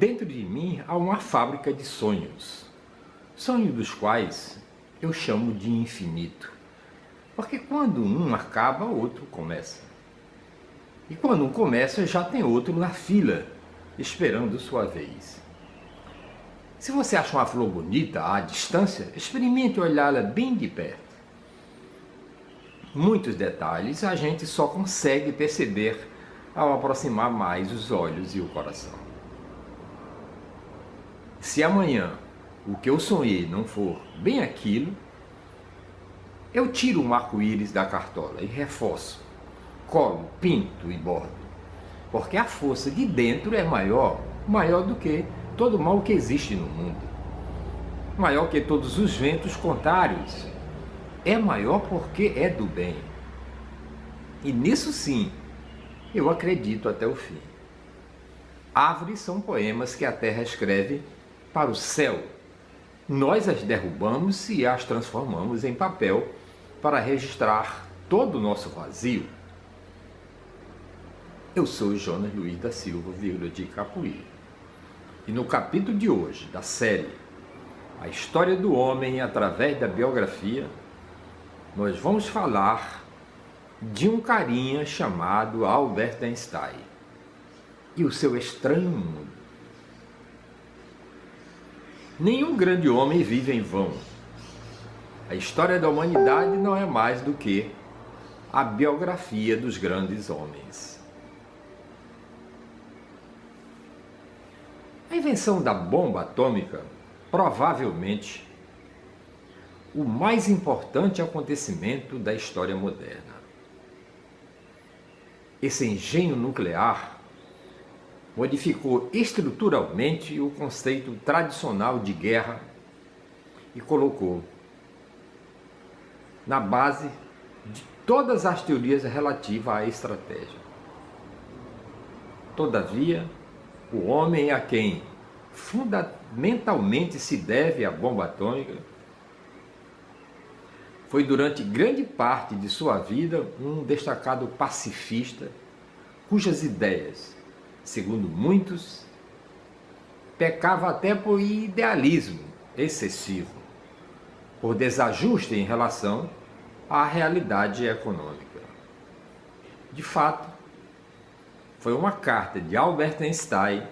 Dentro de mim há uma fábrica de sonhos, sonhos dos quais eu chamo de infinito, porque quando um acaba, outro começa. E quando um começa, já tem outro na fila, esperando sua vez. Se você acha uma flor bonita à distância, experimente olhá-la bem de perto. Muitos detalhes a gente só consegue perceber ao aproximar mais os olhos e o coração. Se amanhã o que eu sonhei não for bem aquilo, eu tiro um arco-íris da cartola e reforço, colo, pinto e bordo, porque a força de dentro é maior do que todo o mal que existe no mundo, maior que todos os ventos contrários, é maior porque é do bem. E nisso sim, eu acredito até o fim. Árvores são poemas que a terra escreve para o céu. Nós as derrubamos e as transformamos em papel para registrar todo o nosso vazio. Eu sou Jonas Luiz da Silva, de Capuí. E no capítulo de hoje da série A História do Homem através da Biografia, nós vamos falar de um carinha chamado Albert Einstein e o seu estranho mundo. Nenhum grande homem vive em vão. A história da humanidade não é mais do que a biografia dos grandes homens. A invenção da bomba atômica, provavelmente, o mais importante acontecimento da história moderna. Esse engenho nuclear modificou estruturalmente o conceito tradicional de guerra e colocou na base de todas as teorias relativas à estratégia. Todavia, o homem a quem fundamentalmente se deve a bomba atômica foi durante grande parte de sua vida um destacado pacifista, cujas ideias, segundo muitos, pecava até por idealismo excessivo, por desajuste em relação à realidade econômica. De fato, foi uma carta de Albert Einstein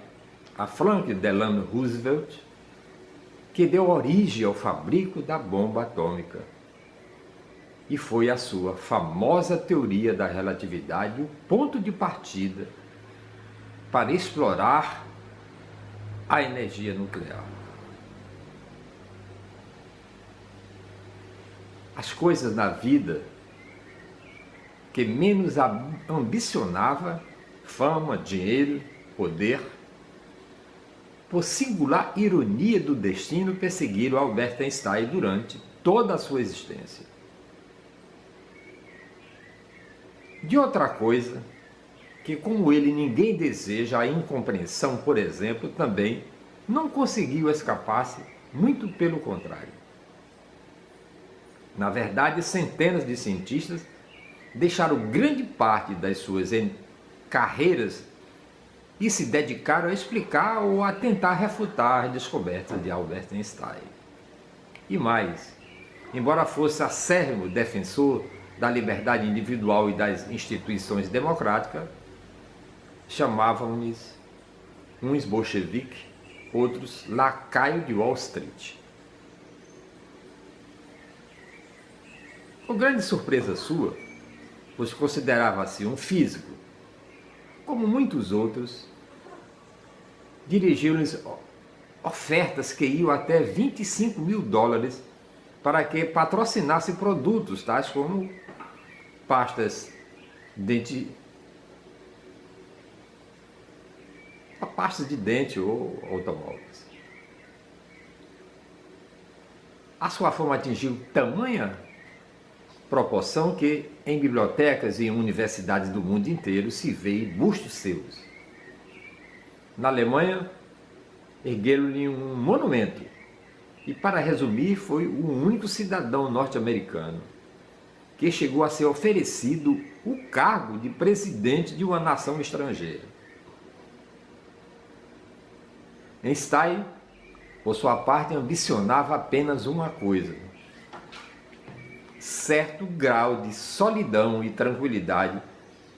a Franklin Delano Roosevelt que deu origem ao fabrico da bomba atômica. E foi a sua famosa teoria da relatividade o ponto de partida para explorar a energia nuclear. As coisas na vida que menos ambicionava, fama, dinheiro, poder, por singular ironia do destino, perseguiram Albert Einstein durante toda a sua existência. De outra coisa, que como ele ninguém deseja a incompreensão, por exemplo, também não conseguiu escapar-se, muito pelo contrário. Na verdade, centenas de cientistas deixaram grande parte das suas carreiras e se dedicaram a explicar ou a tentar refutar as descobertas de Albert Einstein. E mais, embora fosse acérrimo defensor da liberdade individual e das instituições democráticas, chamavam-nos uns bolcheviques, outros lacaio de Wall Street. Com grande surpresa sua, pois considerava-se um físico, como muitos outros, dirigiu-lhes ofertas que iam até $25 mil para que patrocinasse produtos tais como pastas pastas de dente ou automóveis. A sua fama atingiu tamanha proporção que em bibliotecas e em universidades do mundo inteiro se vê bustos seus. Na Alemanha, ergueram-lhe um monumento e, para resumir, foi o único cidadão norte-americano que chegou a ser oferecido o cargo de presidente de uma nação estrangeira. Einstein, por sua parte, ambicionava apenas uma coisa: certo grau de solidão e tranquilidade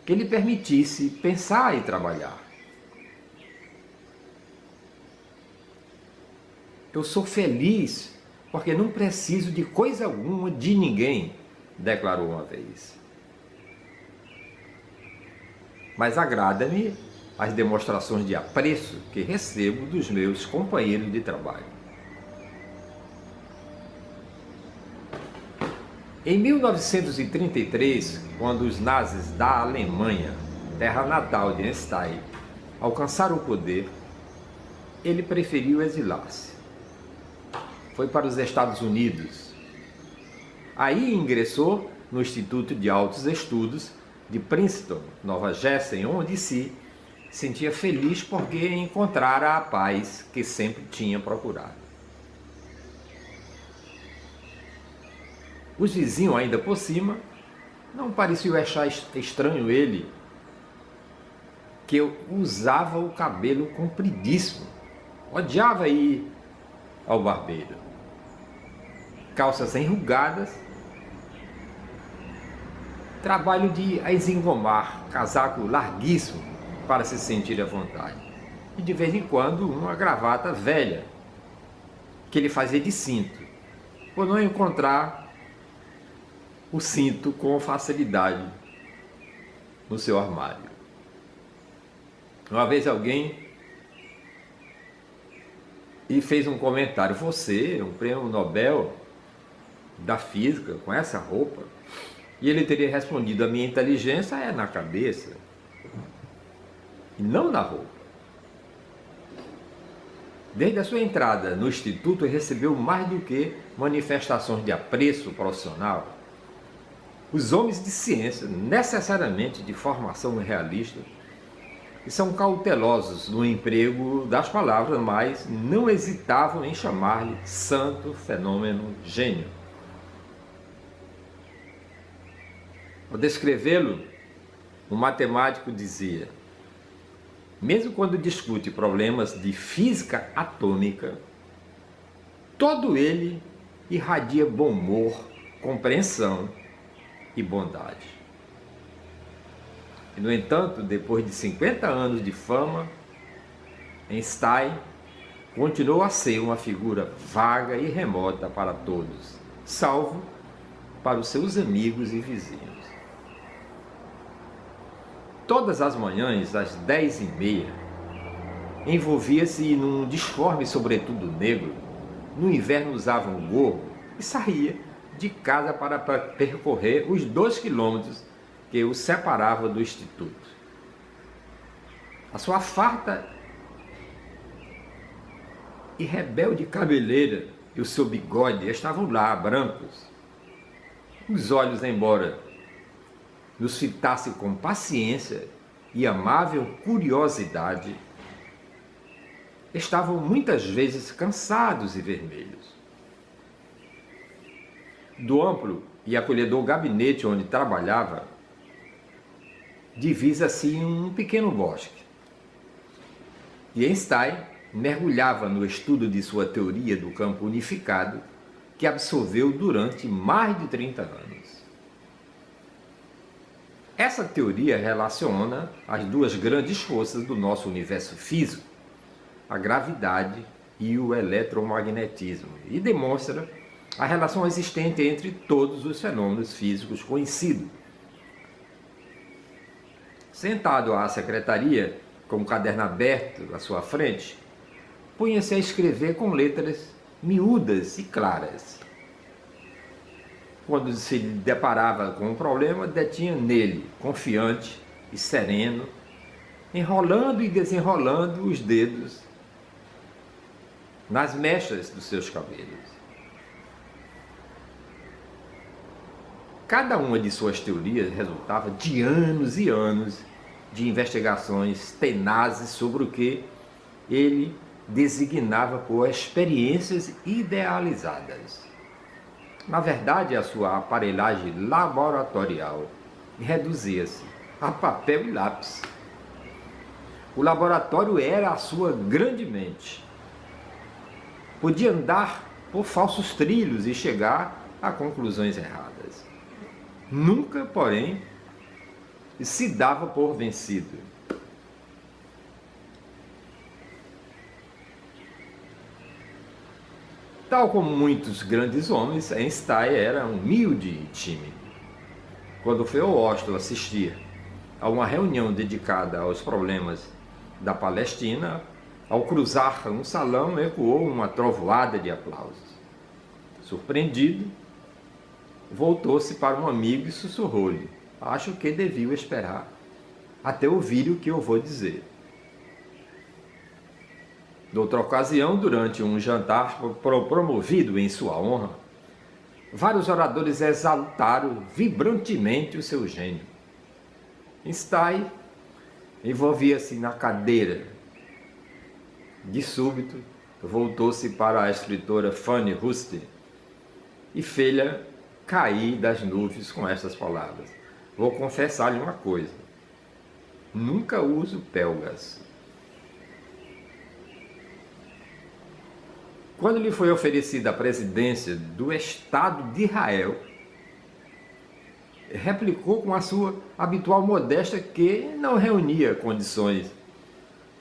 que lhe permitisse pensar e trabalhar. Eu sou feliz porque não preciso de coisa alguma de ninguém, declarou uma vez. Mas agrada-me as demonstrações de apreço que recebo dos meus companheiros de trabalho. Em 1933, quando os nazis da Alemanha, terra natal de Einstein, alcançaram o poder, ele preferiu exilar-se. Foi para os Estados Unidos. Aí ingressou no Instituto de Altos Estudos de Princeton, Nova Jersey, onde se sentia feliz porque encontrara a paz que sempre tinha procurado. Os vizinhos, ainda por cima, não pareciam achar estranho ele, que eu usava o cabelo compridíssimo. Odiava ir ao barbeiro. Calças enrugadas, trabalho de engomar, casaco larguíssimo para se sentir à vontade. E de vez em quando uma gravata velha, que ele fazia de cinto, por não encontrar o cinto com facilidade no seu armário. Uma vez alguém e fez um comentário: você, um prêmio Nobel da Física, com essa roupa? E ele teria respondido: a minha inteligência é na cabeça e não na roupa. Desde a sua entrada no Instituto, recebeu mais do que manifestações de apreço profissional. Os homens de ciência, necessariamente de formação realista, e são cautelosos no emprego das palavras, mas não hesitavam em chamar-lhe santo, fenômeno, gênio. Ao descrevê-lo, um matemático dizia: mesmo quando discute problemas de física atômica, todo ele irradia bom humor, compreensão e bondade. E, no entanto, depois de 50 anos de fama, Einstein continuou a ser uma figura vaga e remota para todos, salvo para os seus amigos e vizinhos. Todas as manhãs, às 10h30, envolvia-se num disforme sobretudo negro. No inverno usava um gorro e saía de casa para percorrer os 2 quilômetros que o separava do instituto. A sua farta e rebelde cabeleira e o seu bigode estavam lá, brancos. Os olhos, embora nos fitasse com paciência e amável curiosidade, estavam muitas vezes cansados e vermelhos. Do amplo e acolhedor gabinete onde trabalhava, divisa-se um pequeno bosque. E Einstein mergulhava no estudo de sua teoria do campo unificado, que absorveu durante mais de 30 anos. Essa teoria relaciona as duas grandes forças do nosso universo físico, a gravidade e o eletromagnetismo, e demonstra a relação existente entre todos os fenômenos físicos conhecidos. Sentado à secretaria, com o caderno aberto à sua frente, punha-se a escrever com letras miúdas e claras. Quando se deparava com um problema, detinha nele, confiante e sereno, enrolando e desenrolando os dedos nas mechas dos seus cabelos. Cada uma de suas teorias resultava de anos e anos de investigações tenazes sobre o que ele designava por experiências idealizadas. Na verdade, a sua aparelhagem laboratorial reduzia-se a papel e lápis. O laboratório era a sua grande mente, podia andar por falsos trilhos e chegar a conclusões erradas. Nunca, porém, se dava por vencido. Tal como muitos grandes homens, Einstein era humilde e tímido. Quando foi ao Oslo assistir a uma reunião dedicada aos problemas da Palestina, ao cruzar um salão, ecoou uma trovoada de aplausos. Surpreendido, voltou-se para um amigo e sussurrou-lhe: acho que deviam esperar até ouvir o que eu vou dizer. Noutra ocasião, durante um jantar promovido em sua honra, vários oradores exaltaram vibrantemente o seu gênio. Einstein envolvia-se na cadeira. De súbito, voltou-se para a escritora Fanny Huston e fê-la cair das nuvens com estas palavras: vou confessar-lhe uma coisa, nunca uso pelgas. Quando lhe foi oferecida a presidência do Estado de Israel, replicou com a sua habitual modéstia que não reunia condições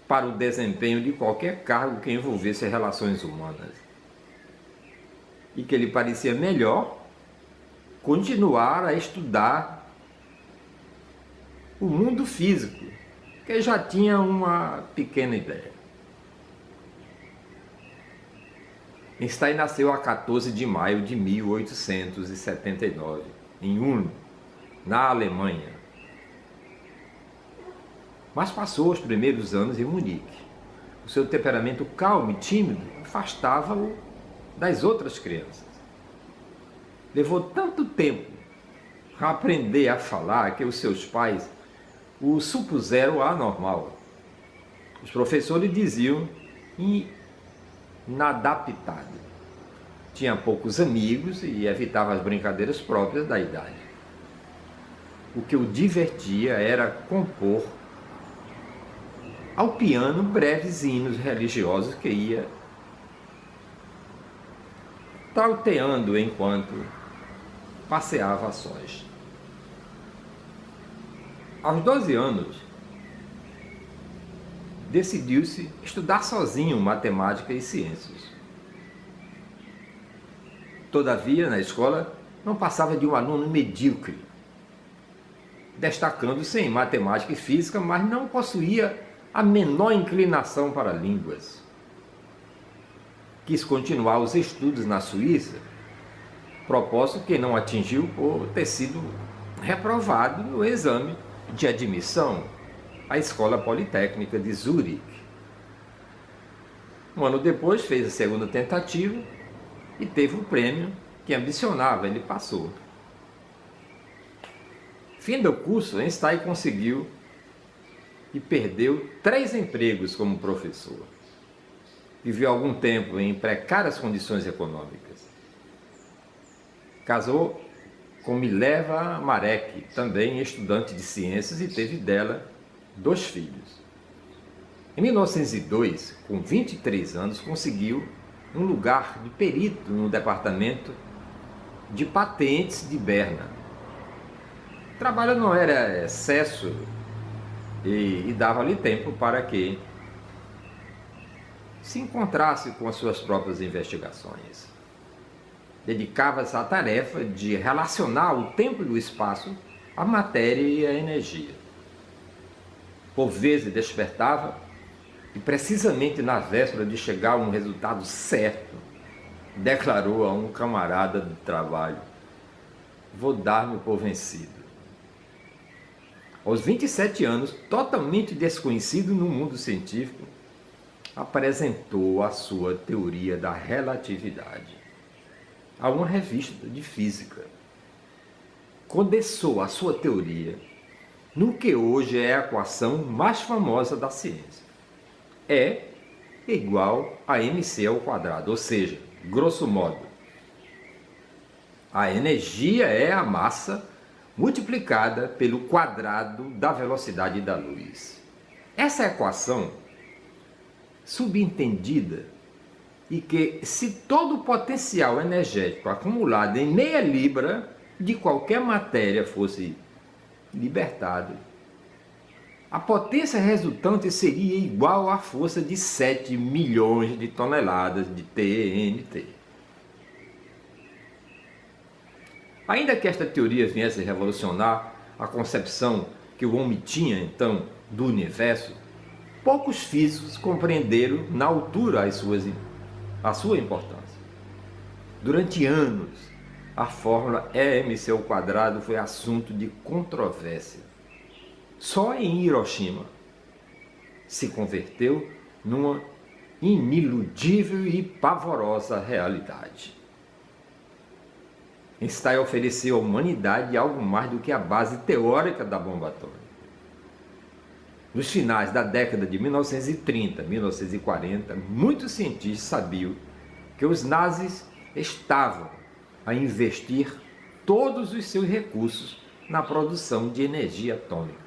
para o desempenho de qualquer cargo que envolvesse relações humanas e que lhe parecia melhor continuar a estudar o mundo físico, que já tinha uma pequena ideia. Einstein nasceu a 14 de maio de 1879, em Ulm, na Alemanha. Mas passou os primeiros anos em Munique. O seu temperamento calmo e tímido afastava-o das outras crianças. Levou tanto tempo a aprender a falar que os seus pais o supuseram anormal. Os professores diziam inadaptado. Tinha poucos amigos e evitava as brincadeiras próprias da idade. O que o divertia era compor ao piano breves hinos religiosos que ia trauteando enquanto passeava a sós. Aos 12 anos, decidiu-se estudar sozinho matemática e ciências. Todavia, na escola, não passava de um aluno medíocre, destacando-se em matemática e física, mas não possuía a menor inclinação para línguas. Quis continuar os estudos na Suíça, propósito que não atingiu por ter sido reprovado no exame de admissão à Escola Politécnica de Zurique. Um ano depois fez a segunda tentativa e teve o prêmio que ambicionava, ele passou. Fim do curso, Einstein conseguiu e perdeu 3 empregos como professor. Viveu algum tempo em precárias condições econômicas. Casou com Mileva Marek, também estudante de ciências, e teve dela 2 filhos. Em 1902, com 23 anos, conseguiu um lugar de perito no departamento de patentes de Berna. O trabalho não era excesso e dava-lhe tempo para que se encontrasse com as suas próprias investigações. Dedicava-se à tarefa de relacionar o tempo e o espaço, a matéria e a energia. Por vezes despertava e, precisamente na véspera de chegar a um resultado certo, declarou a um camarada de trabalho: vou dar-me por vencido. Aos 27 anos, totalmente desconhecido no mundo científico, apresentou a sua teoria da relatividade a uma revista de física. Condensou a sua teoria no que hoje é a equação mais famosa da ciência. E igual a mc ao quadrado, ou seja, grosso modo, a energia é a massa multiplicada pelo quadrado da velocidade da luz. Essa equação, subentendida, e que, se todo o potencial energético acumulado em meia libra de qualquer matéria fosse libertado, a potência resultante seria igual à força de 7 milhões de toneladas de TNT. Ainda que esta teoria viesse revolucionar a concepção que o homem tinha então do universo, poucos físicos compreenderam na altura a sua importância. Durante anos, a fórmula EmC² foi assunto de controvérsia. Só em Hiroshima se converteu numa iniludível e pavorosa realidade. Einstein ofereceu à humanidade algo mais do que a base teórica da bomba atômica. Nos finais da década de 1930, 1940, muitos cientistas sabiam que os nazis estavam a investir todos os seus recursos na produção de energia atômica.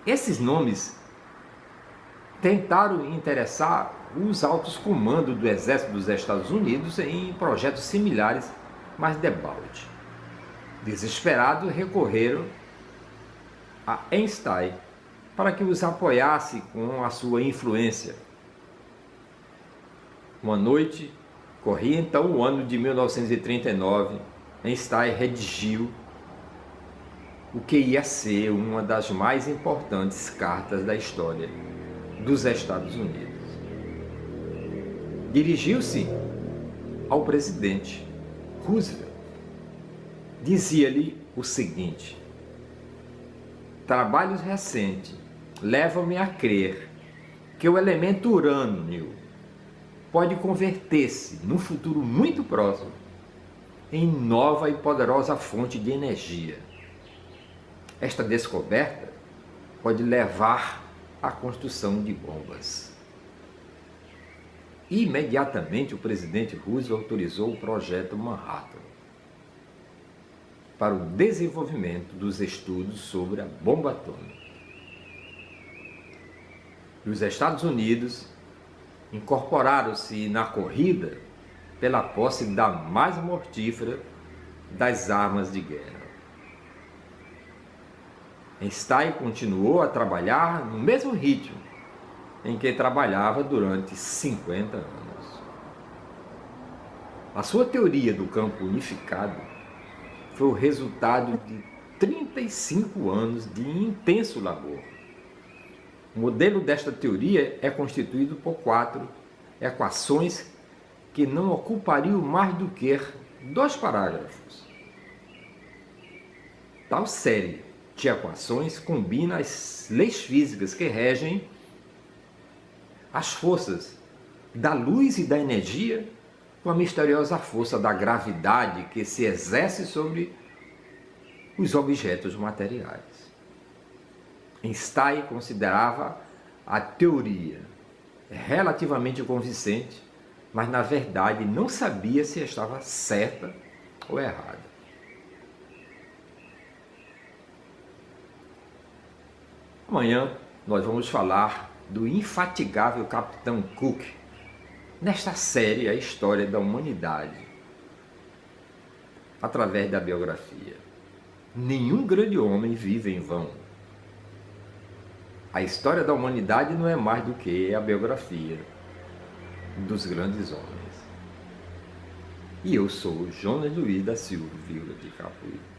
Esses nomes tentaram interessar os altos comandos do exército dos Estados Unidos em projetos similares, mas debalde. Desesperados, recorreram a Einstein para que os apoiasse com a sua influência. Uma noite, corria então o ano de 1939, Einstein redigiu o que ia ser uma das mais importantes cartas da história dos Estados Unidos. Dirigiu-se ao presidente Roosevelt. Dizia-lhe o seguinte: trabalhos recentes levam-me a crer que o elemento urânio pode converter-se, num futuro muito próximo, em nova e poderosa fonte de energia. Esta descoberta pode levar à construção de bombas. Imediatamente, o presidente Roosevelt autorizou o projeto Manhattan para o desenvolvimento dos estudos sobre a bomba atômica. E os Estados Unidos incorporaram-se na corrida pela posse da mais mortífera das armas de guerra. Einstein continuou a trabalhar no mesmo ritmo em que trabalhava durante 50 anos. A sua teoria do campo unificado foi o resultado de 35 anos de intenso labor. O modelo desta teoria é constituído por 4 equações que não ocupariam mais do que 2 parágrafos. Tal série de equações combina as leis físicas que regem as forças da luz e da energia com a misteriosa força da gravidade que se exerce sobre os objetos materiais. Einstein considerava a teoria relativamente convincente, mas na verdade não sabia se estava certa ou errada. Amanhã nós vamos falar do infatigável Capitão Cook, nesta série A História da Humanidade, através da biografia. Nenhum grande homem vive em vão. A história da humanidade não é mais do que a biografia dos grandes homens. E eu sou Jonas Luiz da Silva Vila de Capoeira.